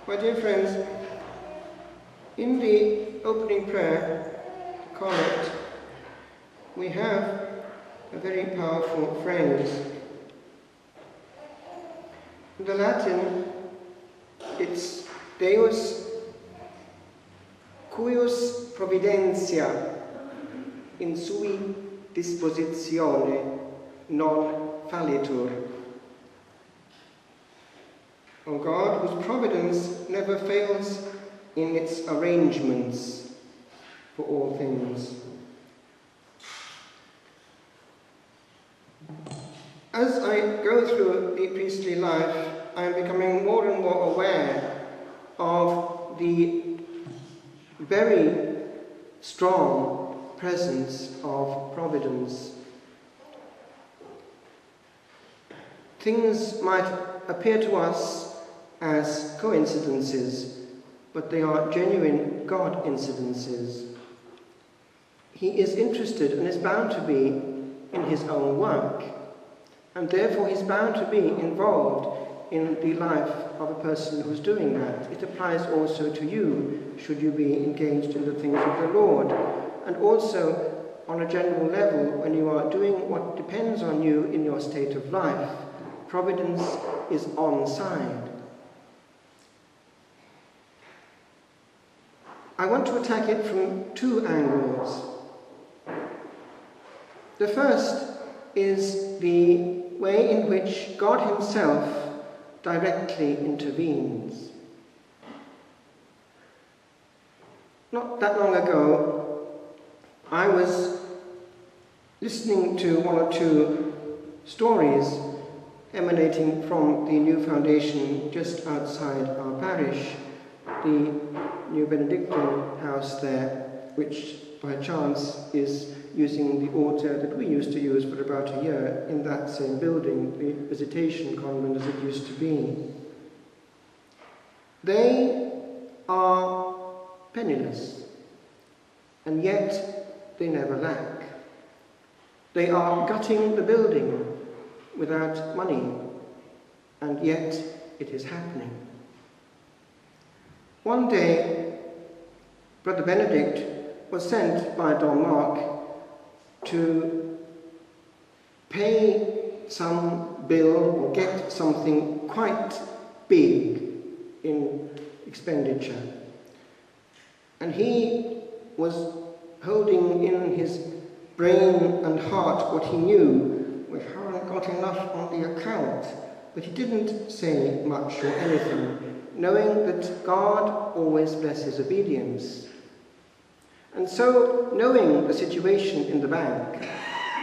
My dear friends, in the opening prayer, Collect, we have a very powerful phrase. In the Latin, it's Deus cuius providentia in sui dispositione non fallitur. O God, whose providence never fails in its arrangements for all things. As I go through the priestly life, I am becoming more and more aware of the very strong presence of providence. Things might appear to us as coincidences, but they are genuine God incidences. He is interested and is bound to be in his own work, and therefore he's bound to be involved in the life of a person who's doing that. It applies also to you, should you be engaged in the things of the Lord, and also on a general level when you are doing what depends on you in your state of life. Providence is on side. I want to attack it from two angles. The first is the way in which God himself directly intervenes. Not that long ago, I was listening to one or two stories emanating from the new foundation just outside our parish, the new Benedictine house there, which by chance is using the altar that we used to use for about a year in that same building, the visitation convent as it used to be. They are penniless, and yet they never lack. They are gutting the building without money, and yet it is happening. One day, Brother Benedict was sent by Don Mark to pay some bill or get something quite big in expenditure. And he was holding in his brain and heart what he knew. We haven't got enough on the account. But he didn't say much or anything, knowing that God always blesses obedience. And so, knowing the situation in the bank,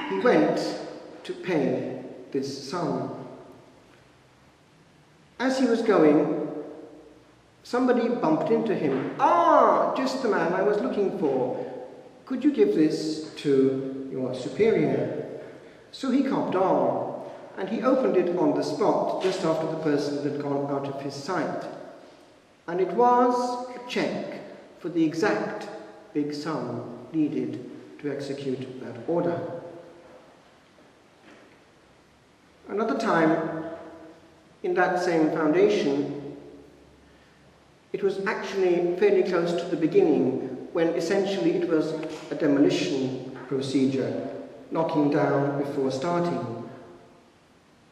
he went to pay this sum. As he was going, somebody bumped into him. "Ah, just the man I was looking for. Could you give this to your superior?" So he copped on, and he opened it on the spot just after the person had gone out of his sight. And it was a cheque for the exact big sum needed to execute that order. Another time, in that same foundation, it was actually fairly close to the beginning, when essentially it was a demolition procedure, knocking down before starting.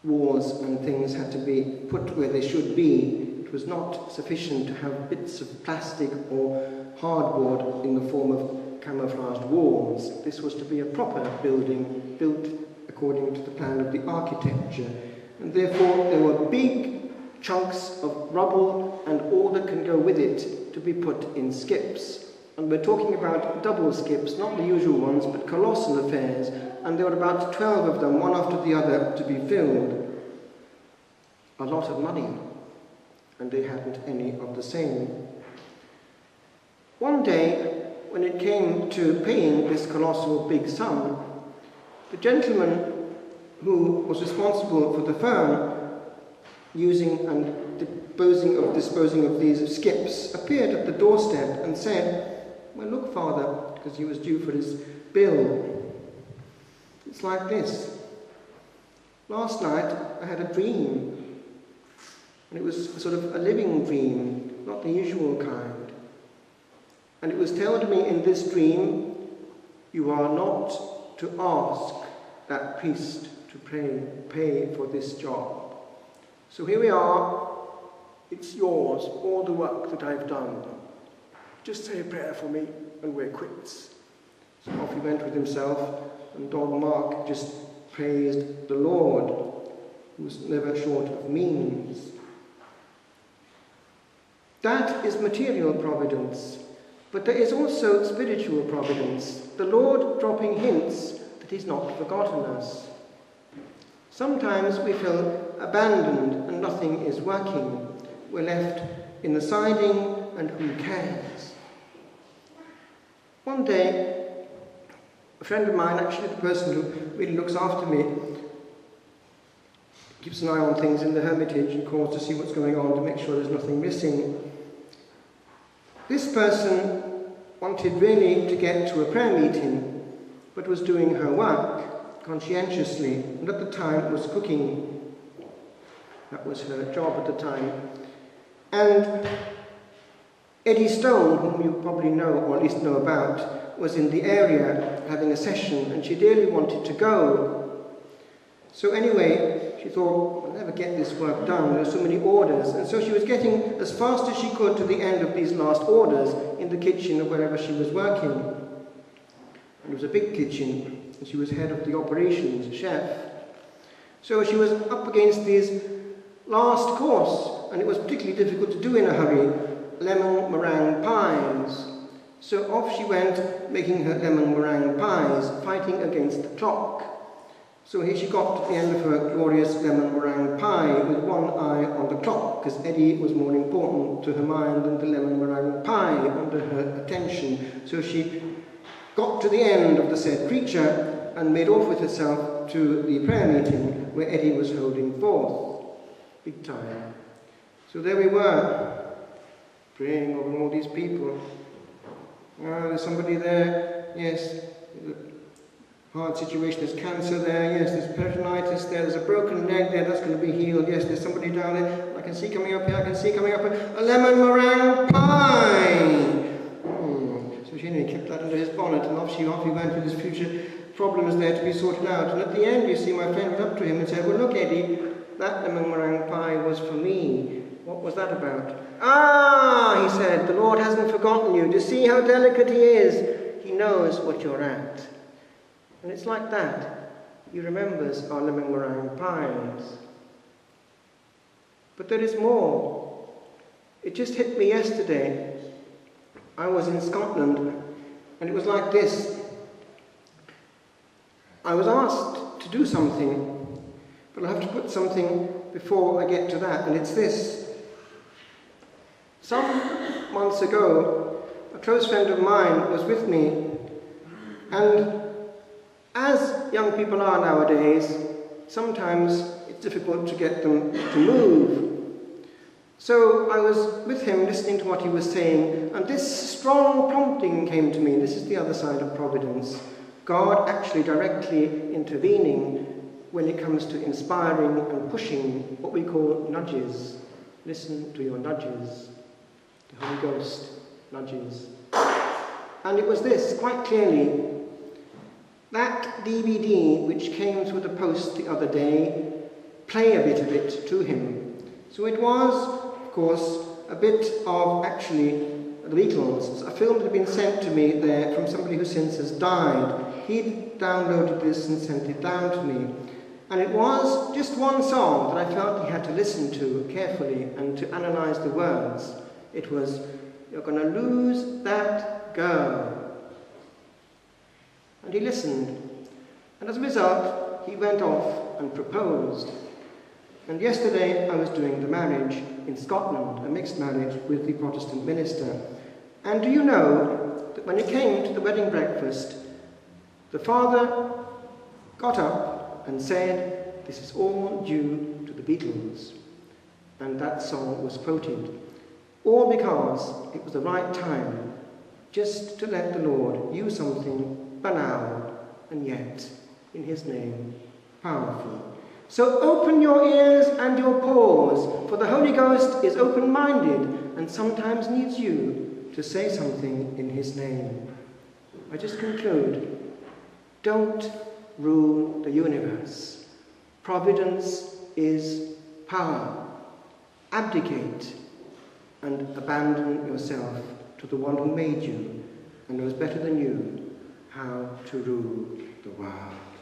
Walls and things had to be put where they should be. It was not sufficient to have bits of plastic or hardboard in the form of camouflaged walls. This was to be a proper building, built according to the plan of the architecture. And therefore there were big chunks of rubble and all that can go with it to be put in skips. And we're talking about double skips, not the usual ones, but colossal affairs. And there were about 12 of them, one after the other, to be filled. A lot of money. And they hadn't any of the same. One day, when it came to paying this colossal big sum, the gentleman who was responsible for the firm using and disposing of these skips appeared at the doorstep and said, "Well, look, Father," because he was due for his bill. "It's like this. Last night I had a dream, and it was sort of a living dream. not the usual kind. And it was told me in this dream, you are not to ask that priest to pay for this job. So here we are, it's yours, all the work that I've done. Just say a prayer for me and we're quits. So off he went with himself, and Don Mark just praised the Lord, who was never short of means. That is material providence, but there is also spiritual providence, the Lord dropping hints that he's not forgotten us. Sometimes we feel abandoned and nothing is working. We're left in the siding, and who cares? One day, a friend of mine, actually the person who really looks after me, keeps an eye on things in the hermitage and calls to see what's going on, to make sure there's nothing missing. This person wanted really to get to a prayer meeting, but was doing her work conscientiously, and at the time was cooking. That was her job at the time. And Eddie Stone, whom you probably know, or at least know about, was in the area having a session, and she dearly wanted to go. So anyway, she thought, I'll never get this work done, there are so many orders. And so she was getting as fast as she could to the end of these last orders in the kitchen of wherever she was working. And it was a big kitchen, and she was head of the operations, chef. So she was up against these last course, and it was particularly difficult to do in a hurry, lemon meringue pies. So off she went, making her lemon meringue pies, fighting against the clock. So here she got to the end of her glorious lemon meringue pie with one eye on the clock, because Eddie was more important to her mind than the lemon meringue pie under her attention. So she got to the end of the said creature and made off with herself to the prayer meeting where Eddie was holding forth. Big time. So there we were, praying over all these people. There's somebody there, yes. Hard situation, there's cancer there, yes, there's peritonitis there, there's a broken leg there, that's going to be healed, yes, there's somebody down there, I can see coming up here, I can see coming up here, a lemon meringue pie! So she only kept that under his bonnet, and off he went with his future problems there to be sorted out. And at the end, you see, my friend went up to him and said, well, look, Eddie, that lemon meringue pie was for me. What was that about? Ah, he said, the Lord hasn't forgotten you. Do you see how delicate he is? He knows what you're at. And it's like that. He remembers our lemon meringue pies. But there is more. It just hit me yesterday. I was in Scotland, and it was like this. I was asked to do something, but I'll have to put something before I get to that, and it's this. Some months ago, a close friend of mine was with me, and as young people are nowadays, sometimes it's difficult to get them to move. So I was with him listening to what he was saying, and this strong prompting came to me. This is the other side of providence. God actually directly intervening when it comes to inspiring and pushing what we call nudges. Listen to your nudges. The Holy Ghost nudges. And it was this, quite clearly. That DVD, which came through the post the other day, play a bit of it to him. So it was, of course, a bit of actually the Beatles, a film that had been sent to me there from somebody who since has died. He'd downloaded this and sent it down to me. And it was just one song that I felt he had to listen to carefully and to analyze the words. It was, you're going to lose that girl. And he listened. And as a result, he went off and proposed. And yesterday I was doing the marriage in Scotland, a mixed marriage with the Protestant minister. And do you know that when it came to the wedding breakfast, the father got up and said, this is all due to the Beatles. And that song was quoted. All because it was the right time just to let the Lord use something banal and yet, in his name, powerful. So open your ears and your pores, for the Holy Ghost is open-minded and sometimes needs you to say something in his name. I just conclude, don't rule the universe. Providence is power. Abdicate and abandon yourself to the one who made you and knows better than you how to rule the world.